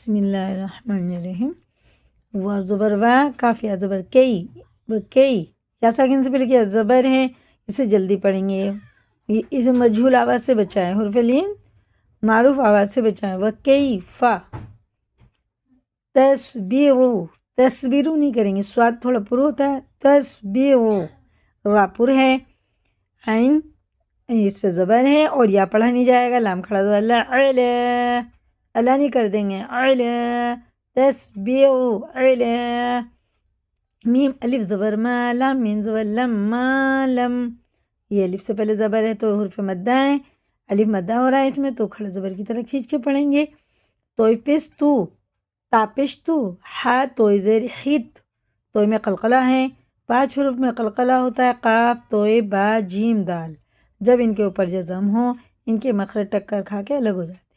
بسم اللہ الرحمن الرحیم. و زبر و کافیہ زبر کئی کئی یا ساکن سے پھر کیا زبر ہے، اسے جلدی پڑھیں گے. اسے مجہول آواز سے بچائیں، حرف لین معروف آواز سے بچائیں. و کئی فا تصبیرو، تصبیرو نہیں کریں گے، سواد تھوڑا پر ہوتا ہے. تصبیرو را پر ہے، عین اس پہ زبر ہے اور یا پڑھا نہیں جائے گا، لام کھڑا دو اللہ اللہ نہیں کر دیں گے. تصبیرو میم الف زبر ما، لام میم زبر لم ما لم. یہ الف سے پہلے زبر ہے تو حرف مدہ ہے، الف مدہ ہو رہا ہے اس میں تو کھڑا زبر کی طرح کھینچ کے پڑھیں گے. توئپستو تاپشتو، ہا توئے زیر حت، توئے میں قلقلہ ہے، 5 حروف میں قلقلہ ہوتا ہے، قاف توئے با جیم دال. جب ان کے اوپر جزم ہو ان کے مخرج ٹکر کھا کے الگ ہو جاتے ہیں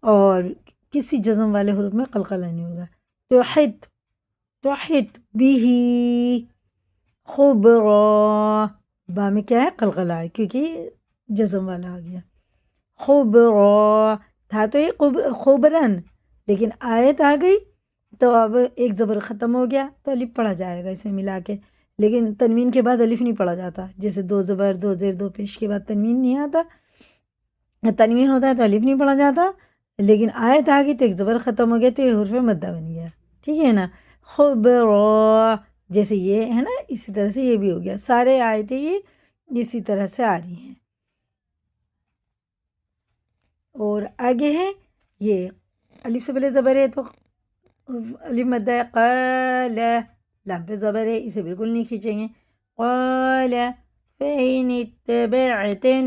اور کسی جزم والے حروف میں قلقلہ نہیں ہوگا. توحت توحت بھی، خبرا با میں کیا ہے قلقلہ ہے کیونکہ جزم والا آ گیا. خبرا تھا تو یہ خبرن، لیکن آیت آ گئی تو اب ایک زبر ختم ہو گیا تو الف پڑھا جائے گا اسے ملا کے. لیکن تنوین کے بعد الف نہیں پڑھا جاتا، جیسے 2 زبر 2 زیر 2 پیش کے بعد تنوین نہیں آتا، تنوین ہوتا ہے تو الف نہیں پڑھا جاتا. لیکن آیت آ گئی تو ایک زبر ختم ہو گیا تو یہ حرف مدہ بن گیا. ٹھیک ہے نا. خبرا جیسے یہ ہے نا اسی طرح سے یہ بھی ہو گیا. سارے آیتیں یہ اسی طرح سے آ رہی ہیں. اور آگے ہے یہ الف سے پہلے زبر ہے تو الف مدہ ہے، قال لام پہ زبر ہے، اسے بالکل نہیں کھینچیں گے. قال فإن اتبعتنی